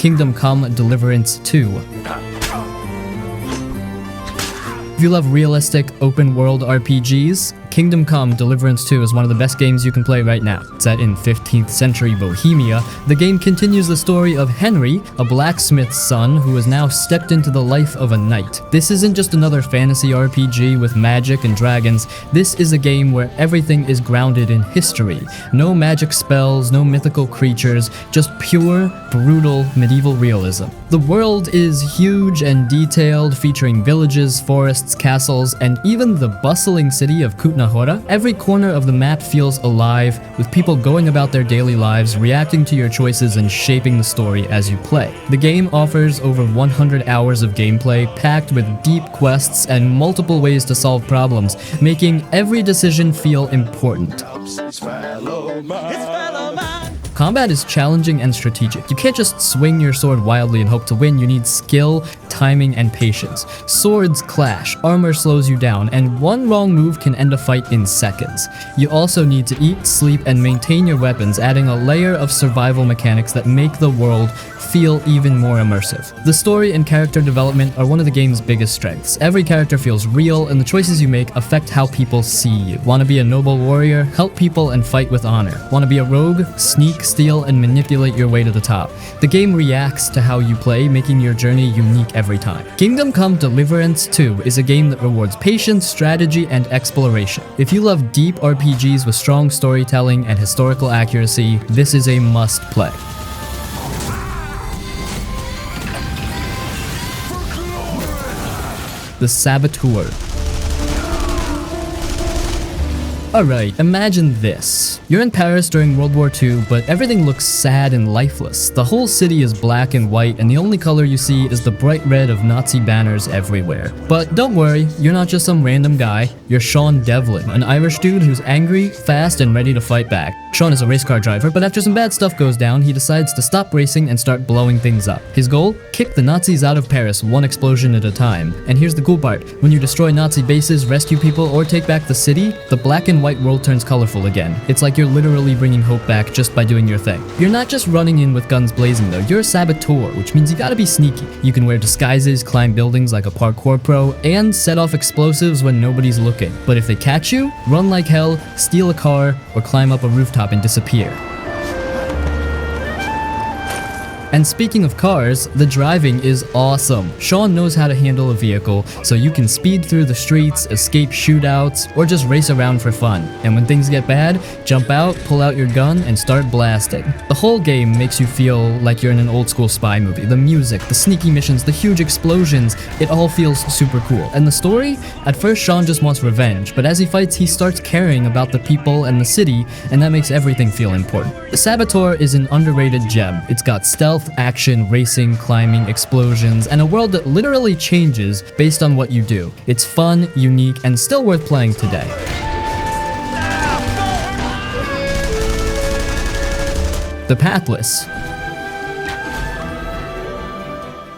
Kingdom Come: Deliverance 2. If you love realistic, open-world RPGs, Kingdom Come: Deliverance 2 is one of the best games you can play right now. Set in 15th century Bohemia, the game continues the story of Henry, a blacksmith's son who has now stepped into the life of a knight. This isn't just another fantasy RPG with magic and dragons. This is a game where everything is grounded in history. No magic spells, no mythical creatures, just pure, brutal medieval realism. The world is huge and detailed, featuring villages, forests, castles, and even the bustling city of Kutnahora. Every corner of the map feels alive, with people going about their daily lives, reacting to your choices and shaping the story as you play. The game offers over 100 hours of gameplay, packed with deep quests and multiple ways to solve problems, making every decision feel important. Combat is challenging and strategic. You can't just swing your sword wildly and hope to win. You need skill, timing, and patience. Swords clash, armor slows you down, and one wrong move can end a fight in seconds. You also need to eat, sleep, and maintain your weapons, adding a layer of survival mechanics that make the world feel even more immersive. The story and character development are one of the game's biggest strengths. Every character feels real, and the choices you make affect how people see you. Want to be a noble warrior? Help people and fight with honor. Want to be a rogue? Sneak, steal, and manipulate your way to the top. The game reacts to how you play, making your journey unique every time. Kingdom Come: Deliverance 2 is a game that rewards patience, strategy, and exploration. If you love deep RPGs with strong storytelling and historical accuracy, this is a must-play. The Saboteur. Alright, imagine this. You're in Paris during World War II, but everything looks sad and lifeless. The whole city is black and white, and the only color you see is the bright red of Nazi banners everywhere. But don't worry, you're not just some random guy. You're Sean Devlin, an Irish dude who's angry, fast, and ready to fight back. Sean is a race car driver, but after some bad stuff goes down, he decides to stop racing and start blowing things up. His goal? Kick the Nazis out of Paris one explosion at a time. And here's the cool part. When you destroy Nazi bases, rescue people, or take back the city, the black and white world turns colorful again. It's like you're literally bringing hope back just by doing your thing. You're not just running in with guns blazing though, you're a saboteur, which means you gotta be sneaky. You can wear disguises, climb buildings like a parkour pro, and set off explosives when nobody's looking. But if they catch you, run like hell, steal a car, or climb up a rooftop and disappear. And speaking of cars, the driving is awesome. Sean knows how to handle a vehicle, so you can speed through the streets, escape shootouts, or just race around for fun. And when things get bad, jump out, pull out your gun, and start blasting. The whole game makes you feel like you're in an old school spy movie. The music, the sneaky missions, the huge explosions, it all feels super cool. And the story? At first Sean just wants revenge, but as he fights he starts caring about the people and the city, and that makes everything feel important. The Saboteur is an underrated gem. It's got stealth, action, racing, climbing, explosions, and a world that literally changes based on what you do. It's fun, unique, and still worth playing today. The Pathless.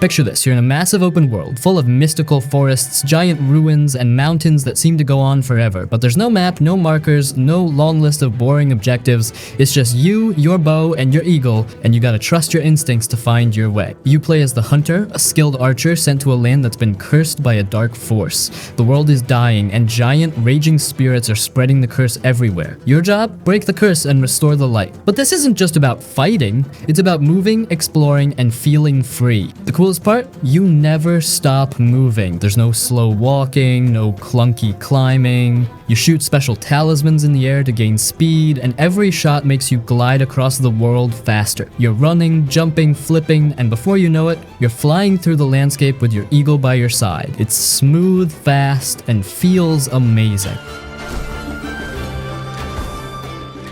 Picture this, you're in a massive open world, full of mystical forests, giant ruins, and mountains that seem to go on forever. But there's no map, no markers, no long list of boring objectives. It's just you, your bow, and your eagle, and you gotta trust your instincts to find your way. You play as the Hunter, a skilled archer sent to a land that's been cursed by a dark force. The world is dying, and giant, raging spirits are spreading the curse everywhere. Your job? Break the curse and restore the light. But this isn't just about fighting, it's about moving, exploring, and feeling free. The coolest part? You never stop moving. There's no slow walking, no clunky climbing. You shoot special talismans in the air to gain speed, and every shot makes you glide across the world faster. You're running, jumping, flipping, and before you know it, you're flying through the landscape with your eagle by your side. It's smooth, fast, and feels amazing.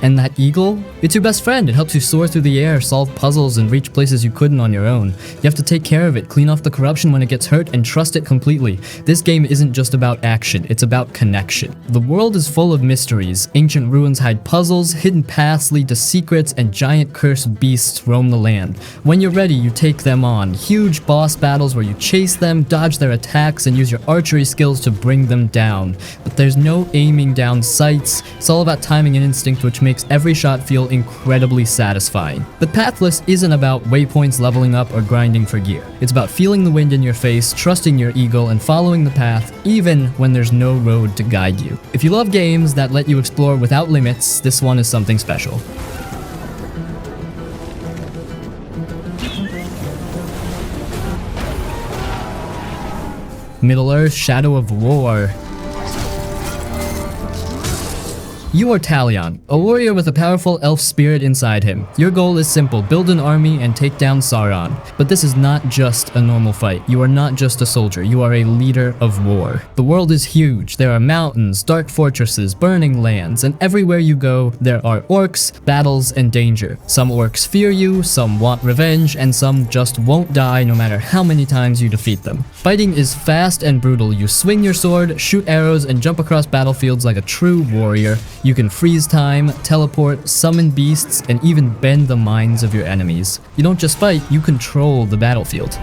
And that eagle? It's your best friend. It helps you soar through the air, solve puzzles, and reach places you couldn't on your own. You have to take care of it, clean off the corruption when it gets hurt, and trust it completely. This game isn't just about action, it's about connection. The world is full of mysteries. Ancient ruins hide puzzles, hidden paths lead to secrets, and giant cursed beasts roam the land. When you're ready, you take them on. Huge boss battles where you chase them, dodge their attacks, and use your archery skills to bring them down. But there's no aiming down sights. It's all about timing and instinct, which makes makes every shot feel incredibly satisfying. But Pathless isn't about waypoints, leveling up, or grinding for gear. It's about feeling the wind in your face, trusting your eagle, and following the path even when there's no road to guide you. If you love games that let you explore without limits, this one is something special. Middle-earth: Shadow of War. You are Talion, a warrior with a powerful elf spirit inside him. Your goal is simple: build an army and take down Sauron. But this is not just a normal fight. You are not just a soldier, you are a leader of war. The world is huge. There are mountains, dark fortresses, burning lands, and everywhere you go, there are orcs, battles, and danger. Some orcs fear you, some want revenge, and some just won't die no matter how many times you defeat them. Fighting is fast and brutal. You swing your sword, shoot arrows, and jump across battlefields like a true warrior. You can freeze time, teleport, summon beasts, and even bend the minds of your enemies. You don't just fight, you control the battlefield.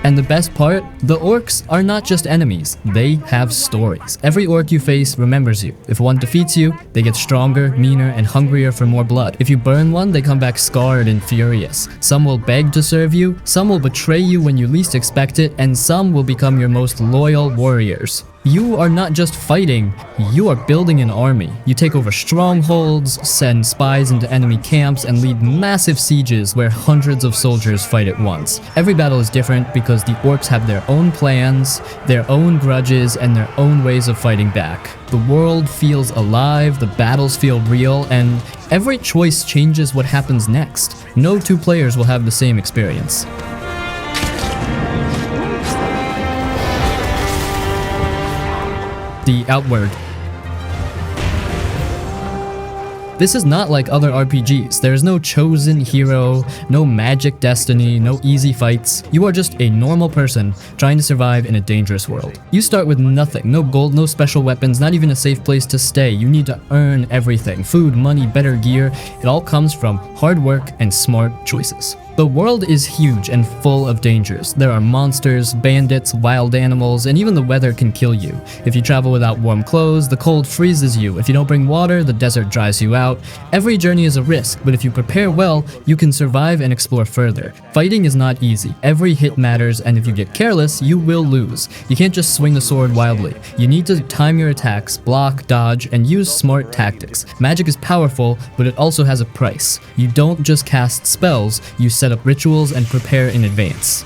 And the best part? The orcs are not just enemies, they have stories. Every orc you face remembers you. If one defeats you, they get stronger, meaner, and hungrier for more blood. If you burn one, they come back scarred and furious. Some will beg to serve you, some will betray you when you least expect it, and some will become your most loyal warriors. You are not just fighting, you are building an army. You take over strongholds, send spies into enemy camps, and lead massive sieges where hundreds of soldiers fight at once. Every battle is different because the orcs have their own plans, their own grudges, and their own ways of fighting back. The world feels alive, the battles feel real, and every choice changes what happens next. No two players will have the same experience. The Outward. This is not like other RPGs. There is no chosen hero, no magic destiny, no easy fights. You are just a normal person trying to survive in a dangerous world. You start with nothing, no gold, no special weapons, not even a safe place to stay. You need to earn everything: food, money, better gear. It all comes from hard work and smart choices. The world is huge and full of dangers. There are monsters, bandits, wild animals, and even the weather can kill you. If you travel without warm clothes, the cold freezes you. If you don't bring water, the desert dries you out. Every journey is a risk, but if you prepare well, you can survive and explore further. Fighting is not easy. Every hit matters, and if you get careless, you will lose. You can't just swing the sword wildly. You need to time your attacks, block, dodge, and use smart tactics. Magic is powerful, but it also has a price. You don't just cast spells, you set up rituals and prepare in advance.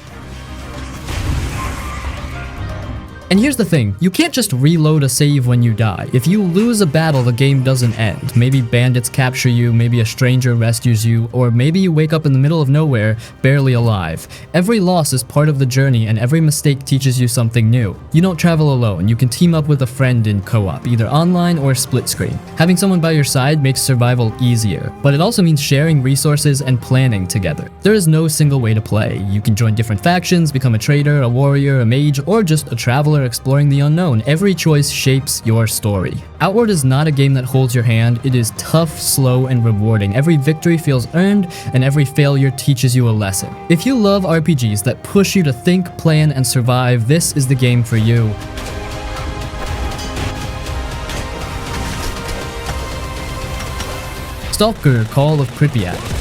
And here's the thing, you can't just reload a save when you die. If you lose a battle, the game doesn't end. Maybe bandits capture you, maybe a stranger rescues you, or maybe you wake up in the middle of nowhere, barely alive. Every loss is part of the journey, and every mistake teaches you something new. You don't travel alone, you can team up with a friend in co-op, either online or split screen. Having someone by your side makes survival easier, but it also means sharing resources and planning together. There is no single way to play. You can join different factions, become a trader, a warrior, a mage, or just a traveler exploring the unknown. Every choice shapes your story. Outward is not a game that holds your hand. It is tough, slow, and rewarding. Every victory feels earned, and every failure teaches you a lesson. If you love RPGs that push you to think, plan, and survive, this is the game for you. Stalker: Call of Pripyat.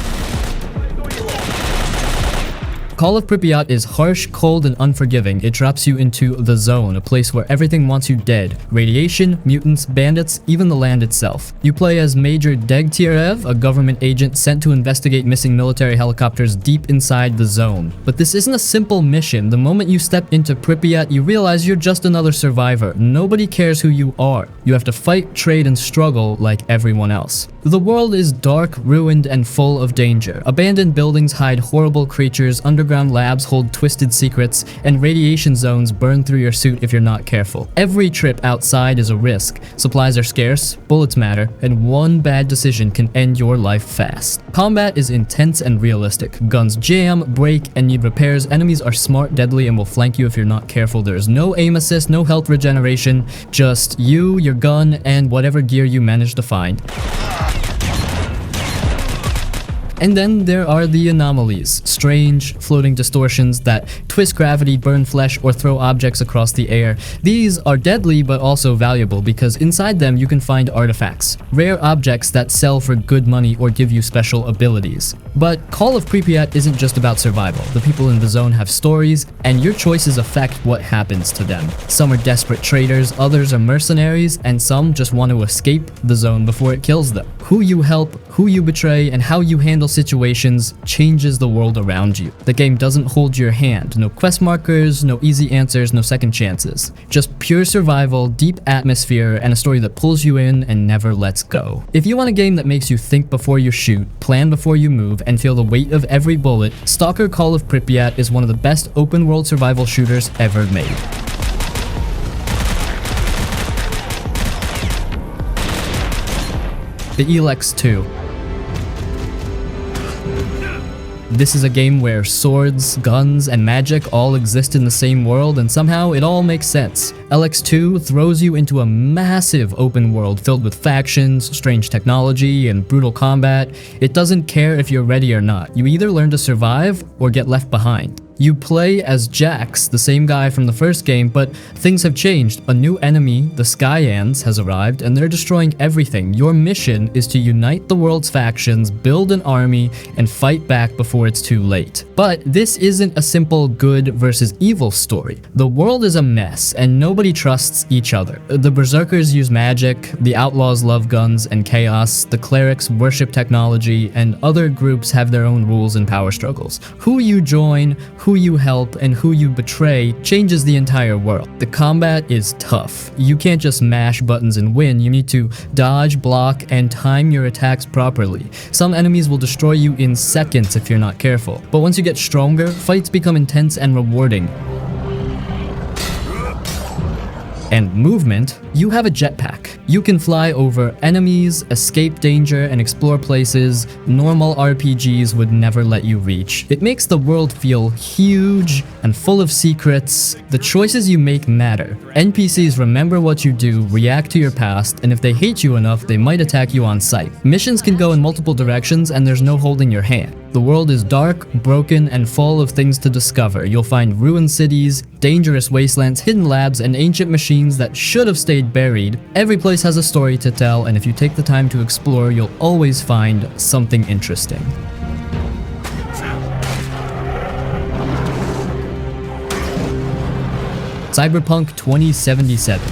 Call of Pripyat is harsh, cold, and unforgiving. It drops you into the zone, a place where everything wants you dead. Radiation, mutants, bandits, even the land itself. You play as Major Degtyarev, a government agent sent to investigate missing military helicopters deep inside the zone. But this isn't a simple mission. The moment you step into Pripyat, you realize you're just another survivor. Nobody cares who you are. You have to fight, trade, and struggle like everyone else. The world is dark, ruined, and full of danger. Abandoned buildings hide horrible creatures, underground labs hold twisted secrets, and radiation zones burn through your suit if you're not careful. Every trip outside is a risk. Supplies are scarce, bullets matter, and one bad decision can end your life fast. Combat is intense and realistic. Guns jam, break, and need repairs. Enemies are smart, deadly, and will flank you if you're not careful. There's no aim assist, no health regeneration, just you, your gun, and whatever gear you manage to find. And then there are the anomalies, strange, floating distortions that twist gravity, burn flesh, or throw objects across the air. These are deadly but also valuable because inside them you can find artifacts, rare objects that sell for good money or give you special abilities. But Call of Pripyat isn't just about survival. The people in the zone have stories, and your choices affect what happens to them. Some are desperate traders, others are mercenaries, and some just want to escape the zone before it kills them. Who you help, who you betray, and how you handle situations changes the world around you. The game doesn't hold your hand. No quest markers, no easy answers, no second chances. Just pure survival, deep atmosphere, and a story that pulls you in and never lets go. If you want a game that makes you think before you shoot, plan before you move, and feel the weight of every bullet, Stalker Call of Pripyat is one of the best open-world survival shooters ever made. The Elex 2. This is a game where swords, guns, and magic all exist in the same world, and somehow it all makes sense. LX2 throws you into a massive open world filled with factions, strange technology, and brutal combat. It doesn't care if you're ready or not. You either learn to survive or get left behind. You play as Jax, the same guy from the first game, but things have changed. A new enemy, the Skyans, has arrived, and they're destroying everything. Your mission is to unite the world's factions, build an army, and fight back before it's too late. But this isn't a simple good versus evil story. The world is a mess, and nobody trusts each other. The Berserkers use magic, the Outlaws love guns and chaos, the Clerics worship technology, and other groups have their own rules and power struggles. Who you join, who you help, and who you betray changes the entire world. The combat is tough. You can't just mash buttons and win. You need to dodge, block, and time your attacks properly. Some enemies will destroy you in seconds if you're not careful. But once you get stronger, fights become intense and rewarding. And movement, you have a jetpack. You can fly over enemies, escape danger, and explore places normal RPGs would never let you reach. It makes the world feel huge and full of secrets. The choices you make matter. NPCs remember what you do, react to your past, and if they hate you enough, they might attack you on sight. Missions can go in multiple directions, and there's no holding your hand. The world is dark, broken, and full of things to discover. You'll find ruined cities, dangerous wastelands, hidden labs, and ancient machines that should have stayed buried. Every place has a story to tell, and if you take the time to explore, you'll always find something interesting. Cyberpunk 2077.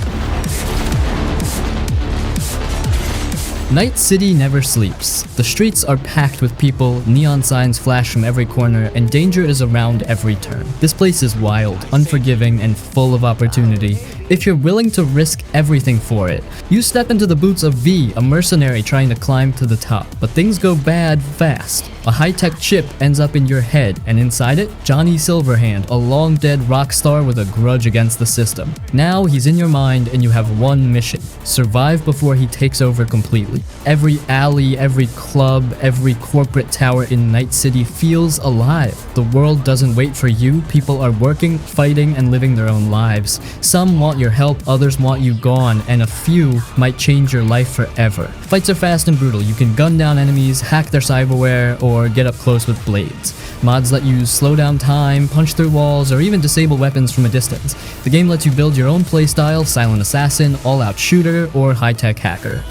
Night City never sleeps. The streets are packed with people, neon signs flash from every corner, and danger is around every turn. This place is wild, unforgiving, and full of opportunity. If you're willing to risk everything for it, you step into the boots of V, a mercenary trying to climb to the top. But things go bad fast. A high-tech chip ends up in your head, and inside it, Johnny Silverhand, a long-dead rock star with a grudge against the system. Now he's in your mind, and you have one mission: survive before he takes over completely. Every alley, every club, every corporate tower in Night City feels alive. The world doesn't wait for you. People are working, fighting, and living their own lives. Some want your help, others want you gone, and a few might change your life forever. Fights are fast and brutal. You can gun down enemies, hack their cyberware, or get up close with blades. Mods let you slow down time, punch through walls, or even disable weapons from a distance. The game lets you build your own playstyle: silent assassin, all-out shooter, or high-tech hacker.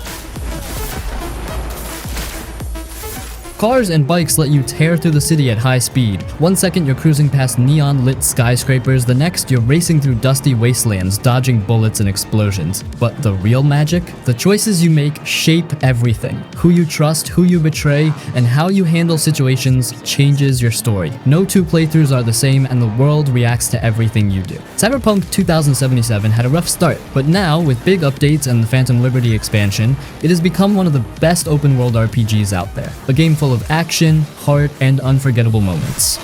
Cars and bikes let you tear through the city at high speed. One second you're cruising past neon-lit skyscrapers, the next you're racing through dusty wastelands, dodging bullets and explosions. But the real magic? The choices you make shape everything. Who you trust, who you betray, and how you handle situations changes your story. No two playthroughs are the same, and the world reacts to everything you do. Cyberpunk 2077 had a rough start, but now, with big updates and the Phantom Liberty expansion, it has become one of the best open-world RPGs out there. A game full of action, heart, and unforgettable moments.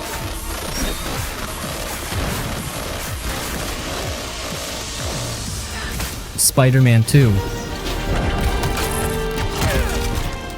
Spider-Man 2.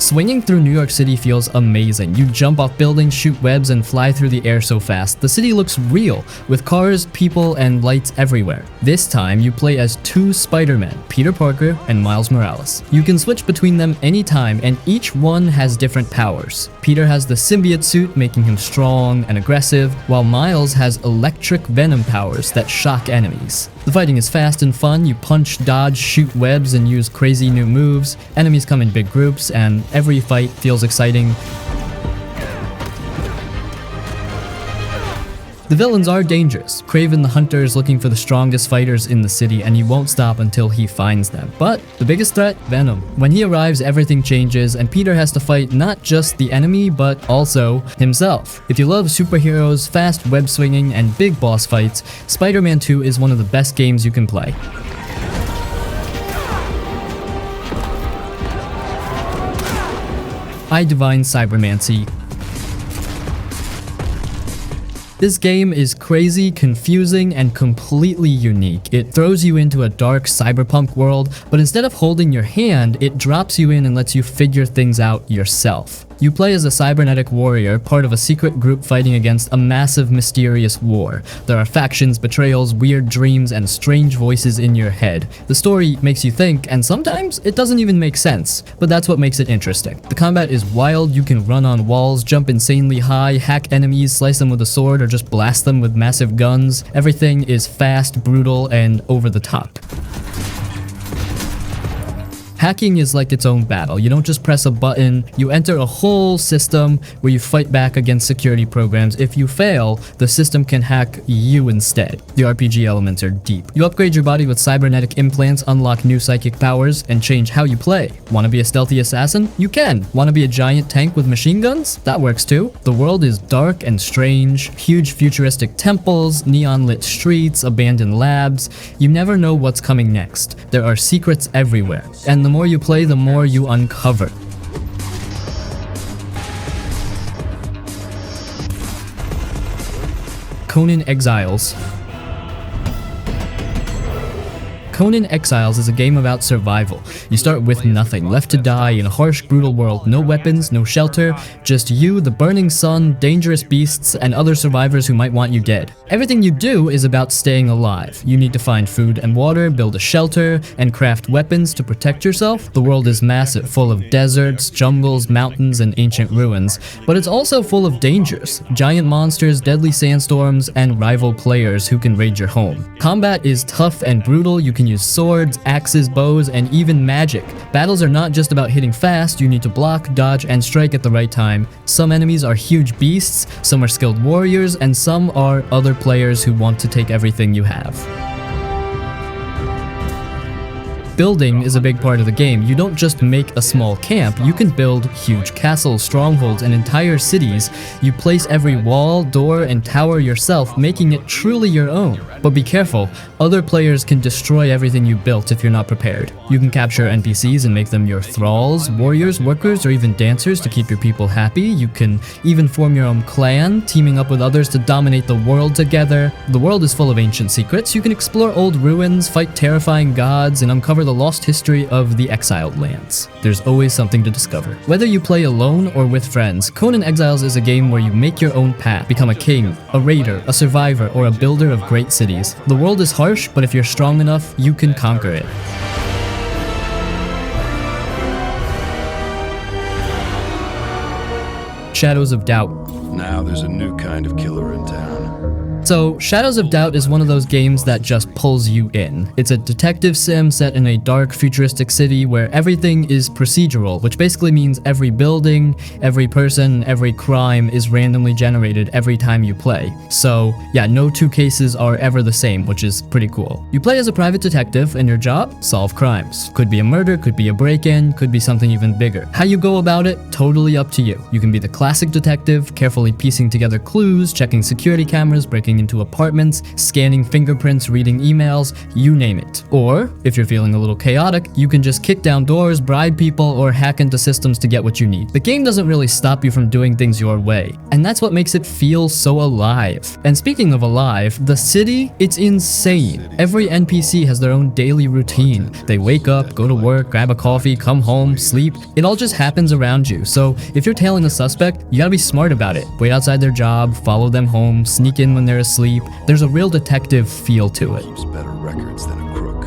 Swinging through New York City feels amazing. You jump off buildings, shoot webs, and fly through the air so fast. The city looks real, with cars, people, and lights everywhere. This time, you play as two Spider-Men, Peter Parker and Miles Morales. You can switch between them anytime, and each one has different powers. Peter has the symbiote suit, making him strong and aggressive, while Miles has electric venom powers that shock enemies. The fighting is fast and fun. You punch, dodge, shoot webs, and use crazy new moves. Enemies come in big groups, and every fight feels exciting. The villains are dangerous. Kraven the Hunter is looking for the strongest fighters in the city, and he won't stop until he finds them. But the biggest threat? Venom. When he arrives, everything changes, and Peter has to fight not just the enemy, but also himself. If you love superheroes, fast web swinging, and big boss fights, Spider-Man 2 is one of the best games you can play. I Divine Cybermancy. This game is crazy, confusing, and completely unique. It throws you into a dark cyberpunk world, but instead of holding your hand, it drops you in and lets you figure things out yourself. You play as a cybernetic warrior, part of a secret group fighting against a massive, mysterious war. There are factions, betrayals, weird dreams, and strange voices in your head. The story makes you think, and sometimes it doesn't even make sense, but that's what makes it interesting. The combat is wild. You can run on walls, jump insanely high, hack enemies, slice them with a sword, or just blast them with massive guns. Everything is fast, brutal, and over the top. Hacking is like its own battle. You don't just press a button, you enter a whole system where you fight back against security programs. If you fail, the system can hack you instead. The RPG elements are deep. You upgrade your body with cybernetic implants, unlock new psychic powers, and change how you play. Want to be a stealthy assassin? You can. Want to be a giant tank with machine guns? That works too. The world is dark and strange. Huge futuristic temples, neon-lit streets, abandoned labs. You never know what's coming next. There are secrets everywhere. And the more you play, the more you uncover. Conan Exiles. Conan Exiles is a game about survival. You start with nothing, left to die in a harsh, brutal world. No weapons, no shelter, just you, the burning sun, dangerous beasts, and other survivors who might want you dead. Everything you do is about staying alive. You need to find food and water, build a shelter, and craft weapons to protect yourself. The world is massive, full of deserts, jungles, mountains, and ancient ruins, but it's also full of dangers. Giant monsters, deadly sandstorms, and rival players who can raid your home. Combat is tough and brutal. You can use swords, axes, bows, and even magic. Battles are not just about hitting fast. You need to block, dodge, and strike at the right time. Some enemies are huge beasts, some are skilled warriors, and some are other players who want to take everything you have. Building is a big part of the game. You don't just make a small camp, you can build huge castles, strongholds, and entire cities. You place every wall, door, and tower yourself, making it truly your own. But be careful, other players can destroy everything you built if you're not prepared. You can capture NPCs and make them your thralls, warriors, workers, or even dancers to keep your people happy. You can even form your own clan, teaming up with others to dominate the world together. The world is full of ancient secrets. You can explore old ruins, fight terrifying gods, and uncover the lost history of the exiled lands. There's always something to discover. Whether you play alone or with friends, Conan Exiles is a game where you make your own path, become a king, a raider, a survivor, or a builder of great cities. The world is harsh, but if you're strong enough, you can conquer it. Shadows of Doubt. Now there's a new kind of killer in town. So, Shadows of Doubt is one of those games that just pulls you in. It's a detective sim set in a dark, futuristic city where everything is procedural, which basically means every building, every person, every crime is randomly generated every time you play. So, yeah, no two cases are ever the same, which is pretty cool. You play as a private detective, and your job? Solve crimes. Could be a murder, could be a break-in, could be something even bigger. How you go about it? Totally up to you. You can be the classic detective, carefully piecing together clues, checking security cameras, breaking breaking into apartments, scanning fingerprints, reading emails, you name it. Or, if you're feeling a little chaotic, you can just kick down doors, bribe people, or hack into systems to get what you need. The game doesn't really stop you from doing things your way, and that's what makes it feel so alive. And speaking of alive, the city, it's insane. Every NPC has their own daily routine. They wake up, go to work, grab a coffee, come home, sleep. It all just happens around you. So if you're tailing a suspect, you gotta be smart about it. Wait outside their job, follow them home, sneak in when they're asleep. There's a real detective feel to it. Keeps better records than a crook.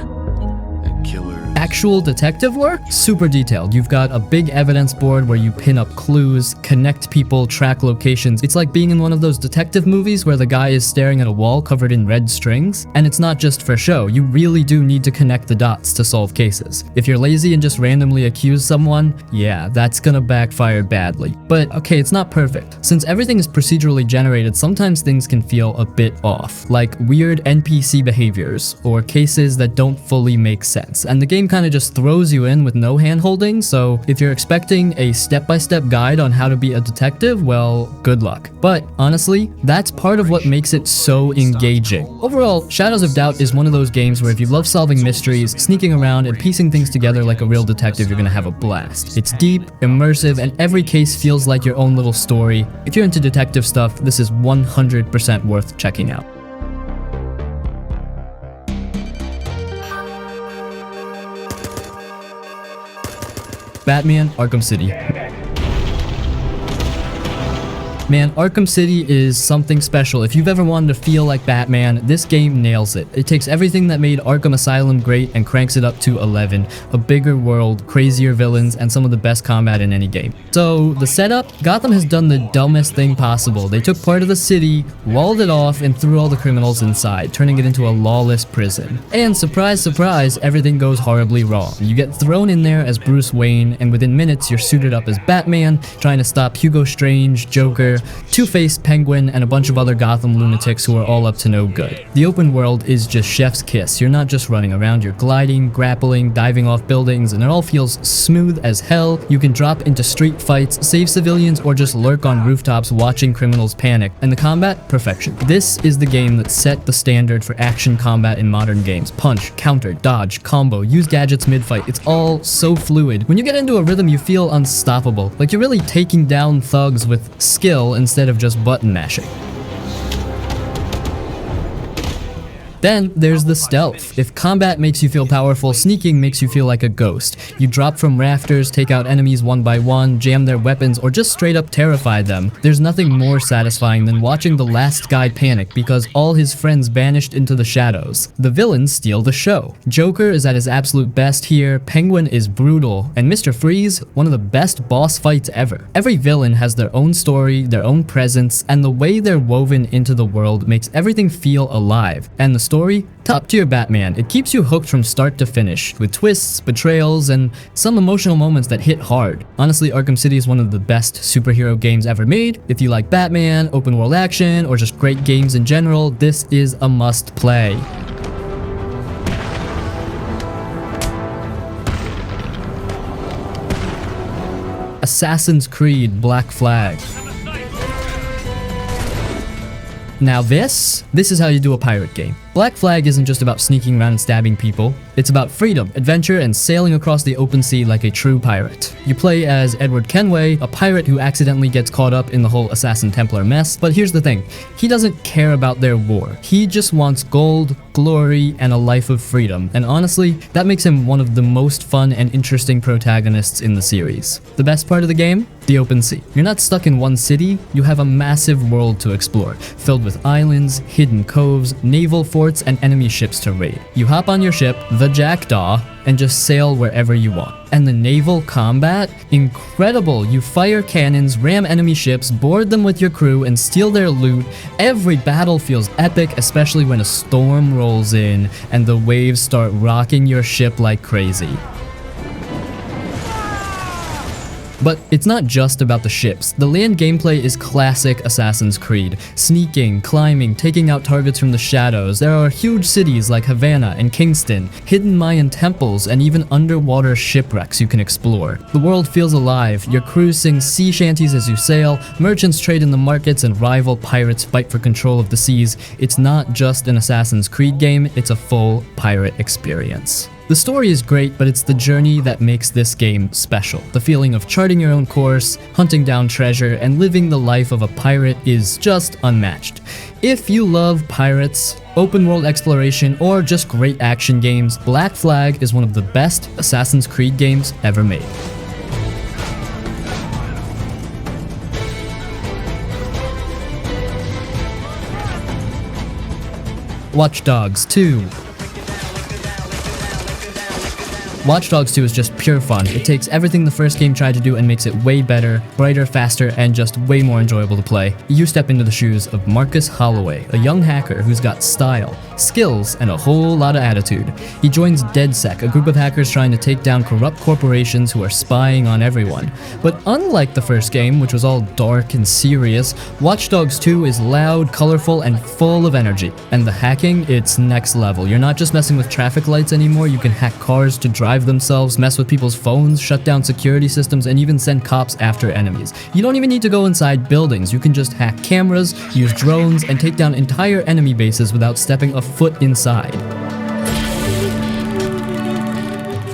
And killers. Actual detective work? Super detailed. You've got a big evidence board where you pin up clues, connect people, track locations. It's like being in one of those detective movies where the guy is staring at a wall covered in red strings. And it's not just for show. You really do need to connect the dots to solve cases. If you're lazy and just randomly accuse someone, yeah, that's gonna backfire badly. But okay, it's not perfect. Since everything is procedurally generated, sometimes things can feel a bit off, like weird NPC behaviors or cases that don't fully make sense. And the game kind of just throws you in with no hand-holding, so if you're expecting a step-by-step guide on how to be a detective, well, good luck. But honestly, that's part of what makes it so engaging. Overall, Shadows of Doubt is one of those games where if you love solving mysteries, sneaking around, and piecing things together like a real detective, you're gonna have a blast. It's deep, immersive, and every case feels like your own little story. If you're into detective stuff, this is 100% worth checking out. Batman Arkham City. Man, Arkham City is something special. If you've ever wanted to feel like Batman, this game nails it. It takes everything that made Arkham Asylum great and cranks it up to 11. A bigger world, crazier villains, and some of the best combat in any game. So, the setup? Gotham has done the dumbest thing possible. They took part of the city, walled it off, and threw all the criminals inside, turning it into a lawless prison. And surprise, surprise, everything goes horribly wrong. You get thrown in there as Bruce Wayne, and within minutes you're suited up as Batman, trying to stop Hugo Strange, Joker, Two-Face, Penguin, and a bunch of other Gotham lunatics who are all up to no good. The open world is just chef's kiss. You're not just running around, you're gliding, grappling, diving off buildings, and it all feels smooth as hell. You can drop into street fights, save civilians, or just lurk on rooftops watching criminals panic. And the combat? Perfection. This is the game that set the standard for action combat in modern games. Punch, counter, dodge, combo, use gadgets mid-fight. It's all so fluid. When you get into a rhythm, you feel unstoppable. Like you're really taking down thugs with skill instead of just button mashing. Then there's the stealth. If combat makes you feel powerful, sneaking makes you feel like a ghost. You drop from rafters, take out enemies one by one, jam their weapons, or just straight up terrify them. There's nothing more satisfying than watching the last guy panic because all his friends vanished into the shadows. The villains steal the show. Joker is at his absolute best here, Penguin is brutal, and Mr. Freeze, one of the best boss fights ever. Every villain has their own story, their own presence, and the way they're woven into the world makes everything feel alive. And the story? Top tier Batman. It keeps you hooked from start to finish, with twists, betrayals, and some emotional moments that hit hard. Honestly, Arkham City is one of the best superhero games ever made. If you like Batman, open world action, or just great games in general, this is a must play. Assassin's Creed Black Flag. Now this is how you do a pirate game. Black Flag isn't just about sneaking around and stabbing people. It's about freedom, adventure, and sailing across the open sea like a true pirate. You play as Edward Kenway, a pirate who accidentally gets caught up in the whole Assassin Templar mess, but here's the thing, he doesn't care about their war. He just wants gold, glory, and a life of freedom, and honestly, that makes him one of the most fun and interesting protagonists in the series. The best part of the game? The open sea. You're not stuck in one city, you have a massive world to explore, filled with islands, hidden coves, naval forts, and enemy ships to raid. You hop on your ship, the Jackdaw, and just sail wherever you want. And the naval combat? Incredible! You fire cannons, ram enemy ships, board them with your crew, and steal their loot. Every battle feels epic, especially when a storm rolls in and the waves start rocking your ship like crazy. But it's not just about the ships. The land gameplay is classic Assassin's Creed. Sneaking, climbing, taking out targets from the shadows. There are huge cities like Havana and Kingston, hidden Mayan temples, and even underwater shipwrecks you can explore. The world feels alive. Your crews sing sea shanties as you sail, merchants trade in the markets, and rival pirates fight for control of the seas. It's not just an Assassin's Creed game, it's a full pirate experience. The story is great, but it's the journey that makes this game special. The feeling of charting your own course, hunting down treasure, and living the life of a pirate is just unmatched. If you love pirates, open world exploration, or just great action games, Black Flag is one of the best Assassin's Creed games ever made. Watch Dogs 2. Watch Dogs 2 is just pure fun. It takes everything the first game tried to do and makes it way better, brighter, faster, and just way more enjoyable to play. You step into the shoes of Marcus Holloway, a young hacker who's got style, skills, and a whole lot of attitude. He joins DedSec, a group of hackers trying to take down corrupt corporations who are spying on everyone. But unlike the first game, which was all dark and serious, Watch Dogs 2 is loud, colorful, and full of energy. And the hacking, it's next level. You're not just messing with traffic lights anymore, you can hack cars to drive themselves, mess with people's phones, shut down security systems, and even send cops after enemies. You don't even need to go inside buildings. You can just hack cameras, use drones, and take down entire enemy bases without stepping a foot inside.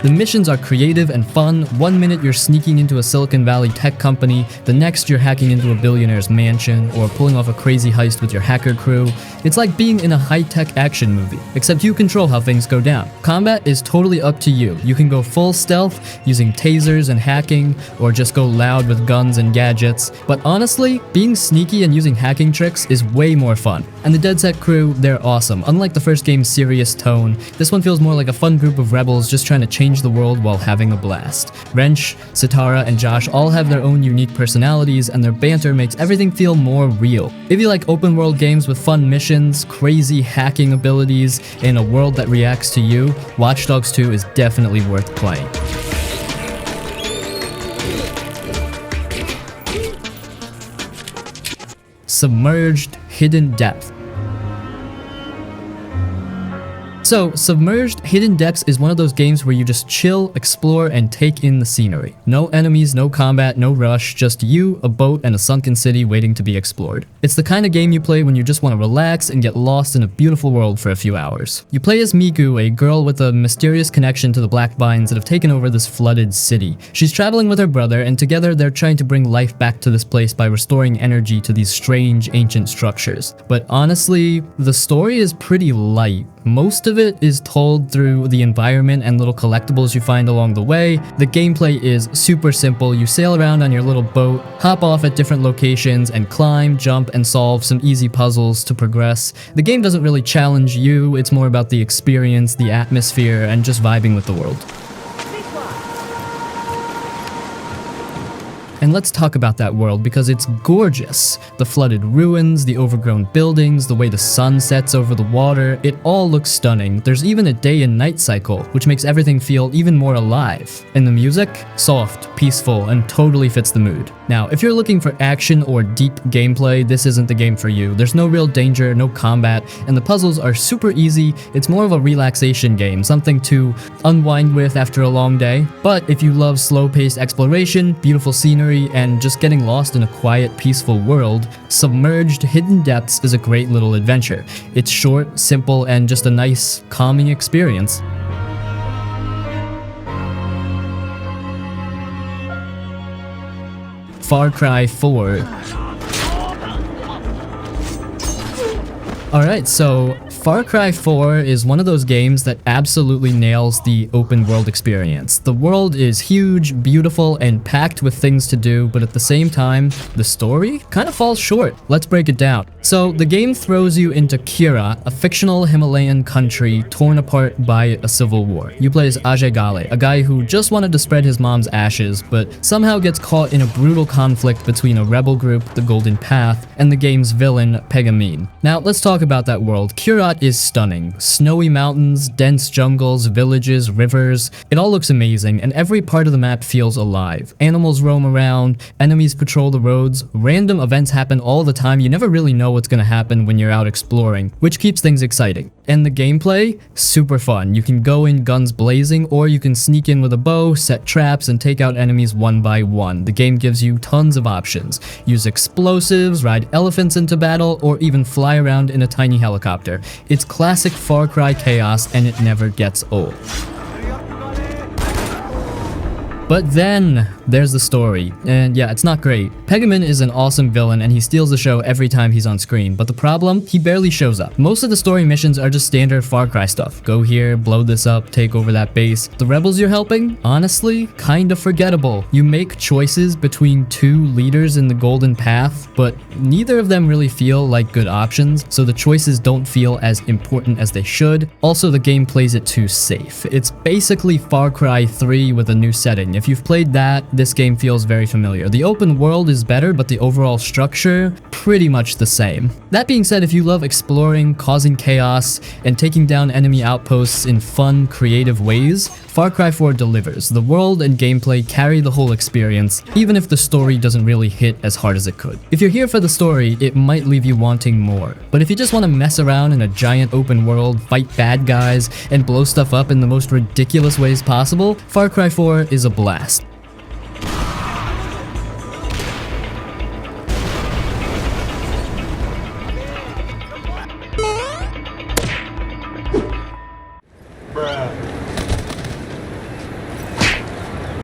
The missions are creative and fun. One minute you're sneaking into a Silicon Valley tech company, the next you're hacking into a billionaire's mansion, or pulling off a crazy heist with your hacker crew. It's like being in a high-tech action movie, except you control how things go down. Combat is totally up to you. You can go full stealth, using tasers and hacking, or just go loud with guns and gadgets. But honestly, being sneaky and using hacking tricks is way more fun. And the DedSec crew, they're awesome. Unlike the first game's serious tone, this one feels more like a fun group of rebels just trying to change the world while having a blast. Wrench, Sitara, and Josh all have their own unique personalities, and their banter makes everything feel more real. If you like open world games with fun missions, crazy hacking abilities, and a world that reacts to you, Watch Dogs 2 is definitely worth playing. Submerged Hidden Depth. So, Submerged Hidden Depths is one of those games where you just chill, explore, and take in the scenery. No enemies, no combat, no rush, just you, a boat, and a sunken city waiting to be explored. It's the kind of game you play when you just want to relax and get lost in a beautiful world for a few hours. You play as Miku, a girl with a mysterious connection to the black vines that have taken over this flooded city. She's traveling with her brother, and together they're trying to bring life back to this place by restoring energy to these strange ancient structures. But honestly, the story is pretty light. Most of it is told through the environment and little collectibles you find along the way. The gameplay is super simple. You sail around on your little boat, hop off at different locations, and climb, jump, and solve some easy puzzles to progress. The game doesn't really challenge you, it's more about the experience, the atmosphere, and just vibing with the world. And let's talk about that world because it's gorgeous. The flooded ruins, the overgrown buildings, the way the sun sets over the water, it all looks stunning. There's even a day and night cycle, which makes everything feel even more alive. And the music? Soft, peaceful, and totally fits the mood. Now, if you're looking for action or deep gameplay, this isn't the game for you. There's no real danger, no combat, and the puzzles are super easy. It's more of a relaxation game, something to unwind with after a long day. But if you love slow-paced exploration, beautiful scenery, and just getting lost in a quiet, peaceful world, Submerged Hidden Depths is a great little adventure. It's short, simple, and just a nice, calming experience. Far Cry 4. Alright, so Far Cry 4 is one of those games that absolutely nails the open world experience. The world is huge, beautiful, and packed with things to do, but at the same time, the story kind of falls short. Let's break it down. So, the game throws you into Kira, a fictional Himalayan country torn apart by a civil war. You play as Ajay Ghale, a guy who just wanted to spread his mom's ashes, but somehow gets caught in a brutal conflict between a rebel group, the Golden Path, and the game's villain, Pegamine. Now, let's talk about that world. Kyrat shot is stunning. Snowy mountains, dense jungles, villages, rivers. It all looks amazing, and every part of the map feels alive. Animals roam around, enemies patrol the roads, random events happen all the time. You never really know what's gonna happen when you're out exploring, which keeps things exciting. And the gameplay? Super fun. You can go in guns blazing, or you can sneak in with a bow, set traps, and take out enemies one by one. The game gives you tons of options. Use explosives, ride elephants into battle, or even fly around in a tiny helicopter. It's classic Far Cry chaos, and it never gets old. But then, there's the story, and yeah, it's not great. Pegamin is an awesome villain and he steals the show every time he's on screen, but the problem? He barely shows up. Most of the story missions are just standard Far Cry stuff. Go here, blow this up, take over that base. The rebels you're helping? Honestly, kinda forgettable. You make choices between two leaders in the Golden Path, but neither of them really feel like good options, so the choices don't feel as important as they should. Also, the game plays it too safe. It's basically Far Cry 3 with a new setting. If you've played that, this game feels very familiar. The open world is better, but the overall structure, pretty much the same. That being said, if you love exploring, causing chaos, and taking down enemy outposts in fun, creative ways, Far Cry 4 delivers. The world and gameplay carry the whole experience, even if the story doesn't really hit as hard as it could. If you're here for the story, it might leave you wanting more. But if you just want to mess around in a giant open world, fight bad guys, and blow stuff up in the most ridiculous ways possible, Far Cry 4 is a blast.